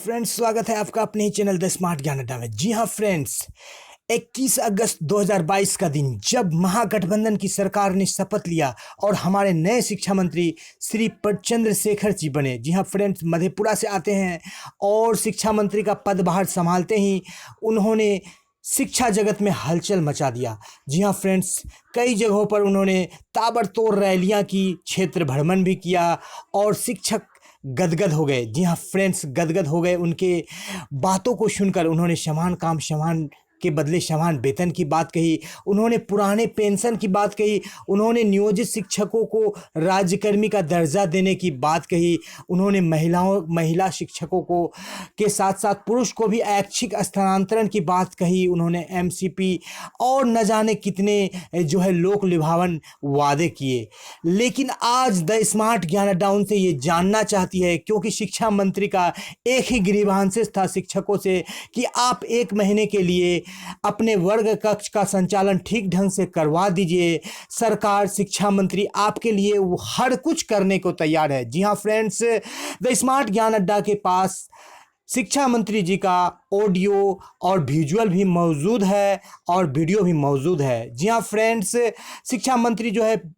Friends, स्वागत है आपका अपने ही चैनल द स्मार्ट ज्ञान अड्डा में। जी हाँ फ्रेंड्स, 21 अगस्त 2022 का दिन जब महागठबंधन की सरकार ने शपथ लिया और हमारे नए शिक्षा मंत्री श्री चंद्रशेखर जी बने। जी हाँ फ्रेंड्स, मधेपुरा से आते हैं और शिक्षा मंत्री का पदभार संभालते ही उन्होंने शिक्षा जगत में हलचल मचा दिया। जी हाँ फ्रेंड्स, कई जगहों पर उन्होंने ताबड़तोड़ रैलियां की, क्षेत्र भ्रमण भी किया और शिक्षक गदगद हो गए। जी हाँ फ्रेंड्स, गदगद हो गए। उनके बातों को सुनकर उन्होंने समान काम समान के बदले समान वेतन की बात कही, उन्होंने पुराने पेंशन की बात कही, उन्होंने नियोजित शिक्षकों को राज्यकर्मी का दर्जा देने की बात कही, उन्होंने महिला शिक्षकों को के साथ साथ पुरुष को भी ऐच्छिक स्थानांतरण की बात कही, उन्होंने एमसीपी और न जाने कितने लोक लुभावन वादे किए। लेकिन आज द स्मार्ट ज्ञान अड्डा उनसे ये जानना चाहती है, क्योंकि शिक्षा मंत्री का एक ही ग्रीवांसेस था शिक्षकों से कि आप 1 महीने के लिए अपने वर्ग कक्ष का संचालन ठीक ढंग से करवा दीजिए। सरकार, शिक्षा मंत्री आपके लिए वो हर कुछ करने को तैयार है। जी हाँ फ्रेंड्स, द स्मार्ट ज्ञान अड्डा के पास शिक्षा मंत्री जी का ऑडियो और विजुअल भी मौजूद है और वीडियो भी मौजूद है। जी हाँ फ्रेंड्स, शिक्षा मंत्री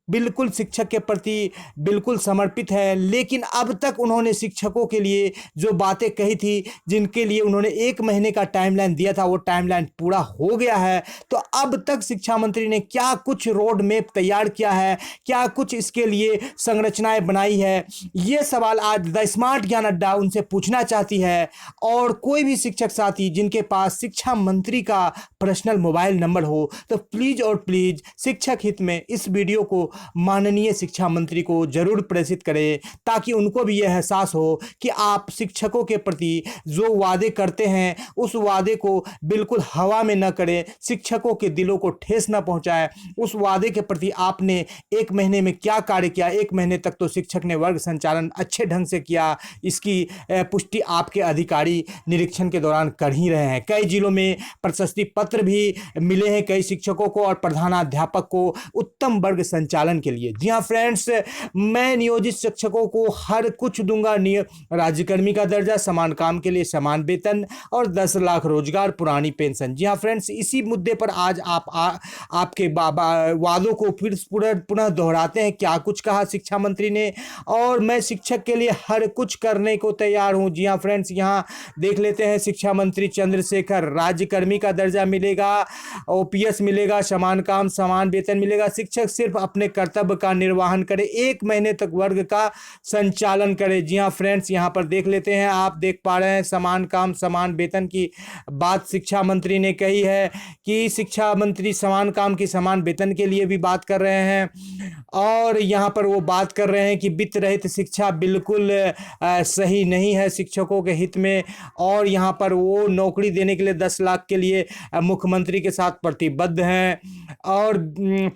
बिल्कुल शिक्षक के प्रति बिल्कुल समर्पित है, लेकिन अब तक उन्होंने शिक्षकों के लिए जो बातें कही थी, जिनके लिए उन्होंने 1 महीने का टाइमलाइन दिया था, वो टाइमलाइन पूरा हो गया है। तो अब तक शिक्षा मंत्री ने क्या कुछ रोड मैप तैयार किया है, क्या कुछ इसके लिए संरचनाएं बनाई है, ये सवाल आज द स्मार्ट ज्ञान अड्डा उनसे पूछना चाहती है। और कोई भी शिक्षक साथी जिनके पास शिक्षा मंत्री का पर्सनल मोबाइल नंबर हो, तो प्लीज और प्लीज शिक्षक हित में इस वीडियो को माननीय शिक्षा मंत्री को जरूर प्रेषित करें, ताकि उनको भी यह एहसास हो कि आप शिक्षकों के प्रति जो वादे करते हैं उस वादे को बिल्कुल हवा में न करें, शिक्षकों के दिलों को ठेस न पहुंचाए। उस वादे के प्रति आपने 1 महीने में क्या कार्य किया, 1 महीने तक तो शिक्षक ने वर्ग संचालन अच्छे ढंग से किया, इसकी पुष्टि आपके अधिकारी निरीक्षण के दौरान कर ही रहे हैं। कई जिलों में प्रशस्ति पत्र भी मिले हैं कई शिक्षकों को और प्रधानाध्यापक को उत्तम वर्ग संचालन के लिए। जी हाँ फ्रेंड्स, मैं नियोजित शिक्षकों को हर कुछ दूंगा, राज्यकर्मी का दर्जा, समान काम के लिए समान वेतन और 10 लाख रोजगार, पुरानी पेंशन। जी हाँ फ्रेंड्स, इसी मुद्दे पर आज आपके वादों को फिर पुनः दोहराते हैं। क्या कुछ कहा शिक्षा मंत्री ने, और मैं शिक्षक के लिए हर कुछ करने को तैयार हूं। जी हाँ फ्रेंड्स, यहाँ देख लेते हैं। शिक्षा मंत्री चंद्रशेखर, राज्यकर्मी का दर्जा मिलेगा, ओपीएस मिलेगा, समान काम समान वेतन मिलेगा, शिक्षक सिर्फ अपने कर्तव्य का निर्वहन करे, 1 महीने तक वर्ग का संचालन करे। जी हाँ फ्रेंड्स, यहाँ पर देख लेते हैं, आप देख पा रहे हैं समान काम समान वेतन की बात शिक्षा मंत्री ने कही है कि शिक्षा मंत्री समान काम की समान वेतन के लिए भी बात कर रहे हैं। और यहाँ पर वो बात कर रहे हैं कि वित्त रहित शिक्षा बिल्कुल सही नहीं है शिक्षकों के हित में, और यहाँ पर वो नौकरी देने के लिए 10 लाख के लिए मुख्यमंत्री के साथ प्रतिबद्ध हैं, और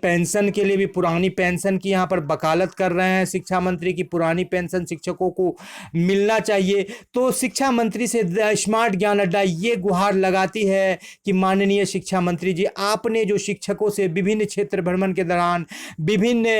पेंशन के लिए भी पुरानी पेंशन की यहाँ पर वकालत कर रहे हैं शिक्षा मंत्री की, पुरानी पेंशन शिक्षकों को मिलना चाहिए। तो शिक्षा मंत्री से स्मार्ट ज्ञान अड्डा ये गुहार लगाती है कि माननीय शिक्षा मंत्री जी, आपने जो शिक्षकों से विभिन्न क्षेत्र भ्रमण के दौरान विभिन्न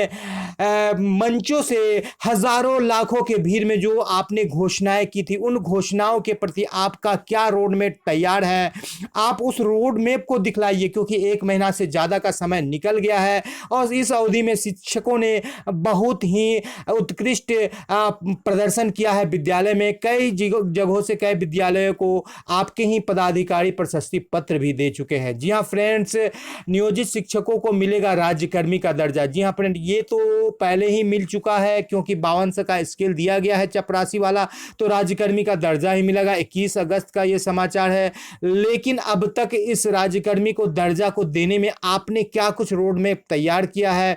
मंचों से हजारों लाखों के भीड़ में जो आपने घोषणाएं की थी, उन घोषणाओं के प्रति आपका क्या रोड मैप तैयार है, आप उस रोड मैप को दिखलाइए, क्योंकि 1 महीना से ज्यादा का समय निकल गया है और इस अवधि में शिक्षकों ने बहुत ही उत्कृष्ट प्रदर्शन किया है। विद्यालय में कई जगहों से कई विद्यालयों को आपके ही पदाधिकारी प्रशस्ति पत्र भी दे चुके हैं। जी हाँ फ्रेंड्स, नियोजित शिक्षकों को मिलेगा राज्यकर्मी का दर्जा। जी हाँ फ्रेंड, ये तो पहले ही मिल चुका है, क्योंकि 52 का स्केल दिया गया है चपरासी वाला, तो राज्यकर्मी का दर्जा ही मिलेगा। 21 अगस्त का ये समाचार है। लेकिन अब तक इस राज्यकर्मी को दर्जा को देने में आपने क्या कुछ रोड मैप तैयार किया है,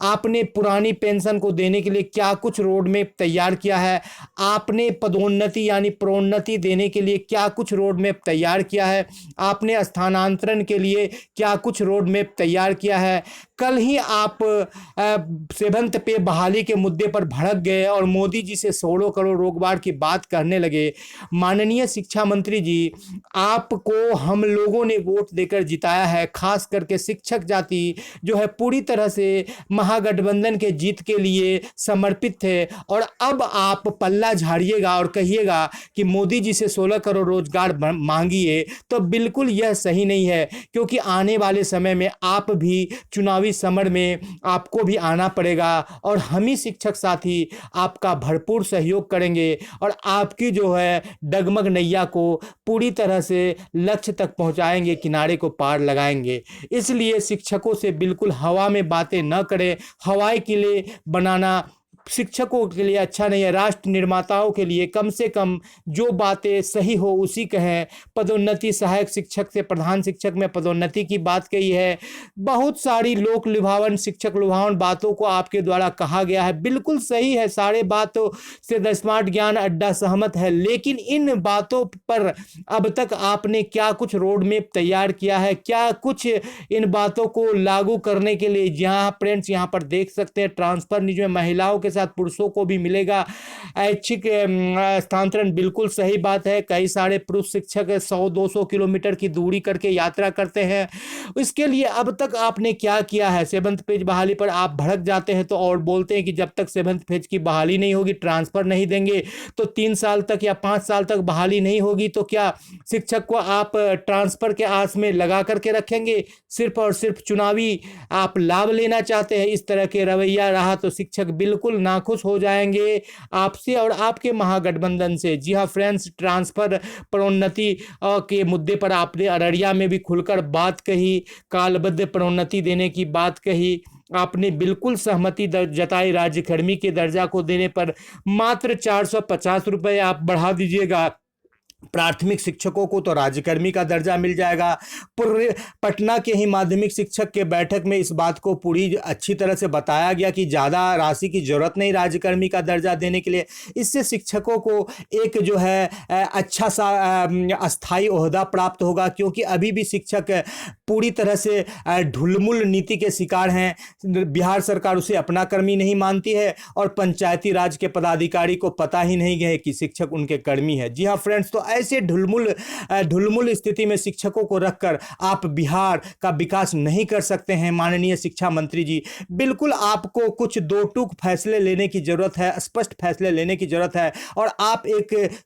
आपने पुरानी पेंशन को देने के लिए क्या कुछ रोड मैप तैयार किया है, आपने पदोन्नति यानी प्रोन्नति देने के लिए क्या कुछ रोड मैप तैयार किया है, आपने स्थानांतरण के लिए क्या कुछ रोड मैप तैयार किया है। कल ही आप 7th पे बहाली के मुद्दे पर भड़क गए और मोदी जी से 16 करोड़ रोजगार की बात करने लगे। माननीय शिक्षा मंत्री जी, आपको हम लोगों ने वोट देकर जिताया है, खास करके शिक्षक जाति जो है पूरी तरह से महागठबंधन के जीत के लिए समर्पित थे। और अब आप पल्ला झाड़िएगा और कहिएगा कि मोदी जी से 16 करोड़ रोजगार मांगिए, तो बिल्कुल यह सही नहीं है, क्योंकि आने वाले समय में आप भी चुनावी समर में आपको भी आना पड़ेगा और हम ही शिक्षक साथी आपका भरपूर सहयोग करेंगे और आपकी जो है डगमग नैया को पूरी तरह से लक्ष्य तक पहुंचाएंगे, किनारे को पार लगाएंगे। इसलिए शिक्षकों से बिल्कुल हवा में बातें न करें। हवाई किले बनाना शिक्षकों के लिए अच्छा नहीं है। राष्ट्र निर्माताओं के लिए कम से कम जो बातें सही हो उसी कहें। पदोन्नति, सहायक शिक्षक से प्रधान शिक्षक में पदोन्नति की बात कही है। बहुत सारी लोक लुभावन, शिक्षक लुभावन बातों को आपके द्वारा कहा गया है, बिल्कुल सही है। सारे बातों से द स्मार्ट ज्ञान अड्डा सहमत है, लेकिन इन बातों पर अब तक आपने क्या कुछ रोड मैप तैयार किया है? क्या कुछ इन बातों को लागू करने के लिए, जहाँ फ्रेंड्स यहाँ पर देख सकते हैं ट्रांसफर निजी में महिलाओं के साथ पुरुषों को भी मिलेगा ऐच्छिक स्थानांतरण, बिल्कुल सही बात है। कई सारे पुरुष शिक्षक 100-200 किलोमीटर की दूरी करके यात्रा करते हैं। इसके लिए अब तक आपने क्या किया है? 7th फेज बहाली पर आप भड़क जाते हैं तो और बोलते हैं कि जब तक 7th फेज की बहाली नहीं होगी, ट्रांसफर नहीं देंगे, तो 3 साल तक या 5 साल तक बहाली नहीं होगी, तो क्या शिक्षक को आप ट्रांसफर के आस में लगा करके रखेंगे? सिर्फ और सिर्फ चुनावी आप लाभ लेना चाहते हैं। इस तरह के रवैया रहा तो शिक्षक बिल्कुल नाखुश हो जाएंगे आपसे और आपके महागठबंधन से। जी हाँ फ्रेंड्स, ट्रांसफर, प्रोन्नति के मुद्दे पर आपने अररिया में भी खुलकर बात कही, कालबद्ध प्रोन्नति देने की बात कही, आपने बिल्कुल सहमति जताई। राज्यकर्मी के दर्जा को देने पर मात्र 450 रुपये आप बढ़ा दीजिएगा। प्राथमिक शिक्षकों को तो राज्यकर्मी का दर्जा मिल जाएगा। पटना के ही माध्यमिक शिक्षक के बैठक में इस बात को पूरी अच्छी तरह से बताया गया कि ज़्यादा राशि की जरूरत नहीं राज्यकर्मी का दर्जा देने के लिए। इससे शिक्षकों को एक जो है अच्छा सा अस्थाई ओहदा प्राप्त होगा, क्योंकि अभी भी शिक्षक पूरी तरह से ढुलमुल नीति के शिकार हैं। बिहार सरकार उसे अपना कर्मी नहीं मानती है और पंचायती राज के पदाधिकारी को पता ही नहीं है कि शिक्षक उनके कर्मी है। जी हाँ फ्रेंड्स, तो ऐसे ढुलमुल स्थिति में शिक्षकों को रखकर आप बिहार का विकास नहीं कर सकते हैं। माननीय शिक्षा मंत्री जी, बिल्कुल आपको कुछ दो टूक फैसले लेने की जरूरत है, स्पष्ट फैसले लेने की जरूरत है। और आप एक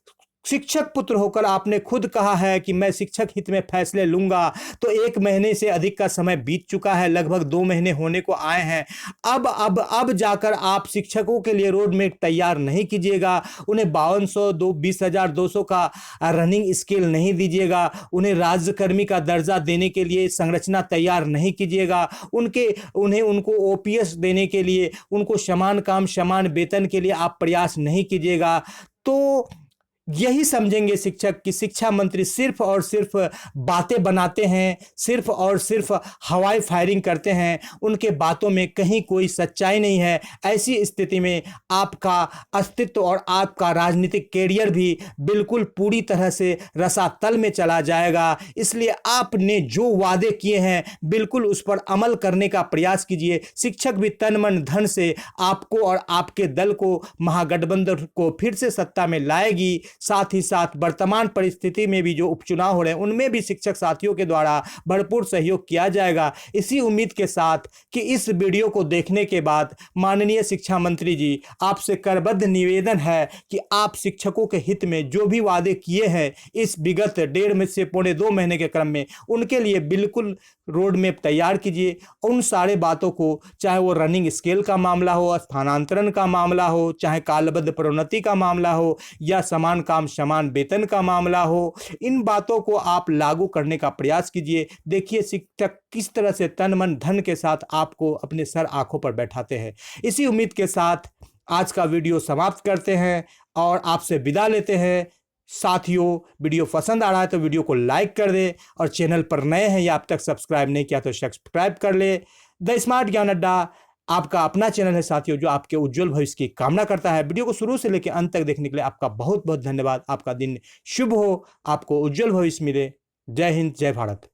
शिक्षक पुत्र होकर आपने खुद कहा है कि मैं शिक्षक हित में फैसले लूंगा, तो 1 महीने से अधिक का समय बीत चुका है, लगभग 2 महीने होने को आए हैं। अब जाकर आप शिक्षकों के लिए रोड मैप तैयार नहीं कीजिएगा, उन्हें 5200, 20,200 का रनिंग स्केल नहीं दीजिएगा, उन्हें राज्यकर्मी का दर्जा देने के लिए संरचना तैयार नहीं कीजिएगा, उनको ओपीएस देने के लिए, उनको समान काम समान वेतन के लिए आप प्रयास नहीं कीजिएगा। तो यही समझेंगे शिक्षक कि शिक्षा मंत्री सिर्फ और सिर्फ बातें बनाते हैं, सिर्फ और सिर्फ हवाई फायरिंग करते हैं, उनके बातों में कहीं कोई सच्चाई नहीं है। ऐसी स्थिति में आपका अस्तित्व और आपका राजनीतिक कैरियर भी बिल्कुल पूरी तरह से रसातल में चला जाएगा। इसलिए आपने जो वादे किए हैं बिल्कुल उस पर अमल करने का प्रयास कीजिए। शिक्षक भी तन मन धन से आपको और आपके दल को, महागठबंधन को फिर से सत्ता में लाएगी। साथ ही साथ वर्तमान परिस्थिति में भी जो उपचुनाव हो रहे हैं उनमें भी शिक्षक साथियों के द्वारा भरपूर सहयोग किया जाएगा। इसी उम्मीद के साथ कि इस वीडियो को देखने के बाद माननीय शिक्षा मंत्री जी, आपसे करबद्ध निवेदन है कि आप शिक्षकों के हित में जो भी वादे किए हैं इस विगत 1.5 से पौने 2 महीने के क्रम में, उनके लिए बिल्कुल रोड मैप तैयार कीजिए। उन सारे बातों को, चाहे वो रनिंग स्केल का मामला हो, स्थानांतरण का मामला हो, चाहे कालबद्ध प्रोन्नति का मामला हो या समान काम समान वेतन का मामला हो, इन बातों को आप लागू करने का प्रयास कीजिए। देखिए शिक्षक किस तरह से तन मन धन के साथ आपको अपने सर आंखों पर बैठाते हैं। इसी उम्मीद के साथ आज का वीडियो समाप्त करते हैं और आपसे विदा लेते हैं। साथियों, वीडियो पसंद आ रहा है तो वीडियो को लाइक कर दे और चैनल पर नए हैं या अब तक सब्सक्राइब नहीं किया तो सब्सक्राइब कर ले। द स्मार्ट ज्ञान अड्डा आपका अपना चैनल है साथियों, जो आपके उज्जवल भविष्य की कामना करता है। वीडियो को शुरू से लेकर अंत तक देखने के लिए आपका बहुत बहुत धन्यवाद। आपका दिन शुभ हो, आपको उज्जवल भविष्य मिले। जय हिंद, जय भारत।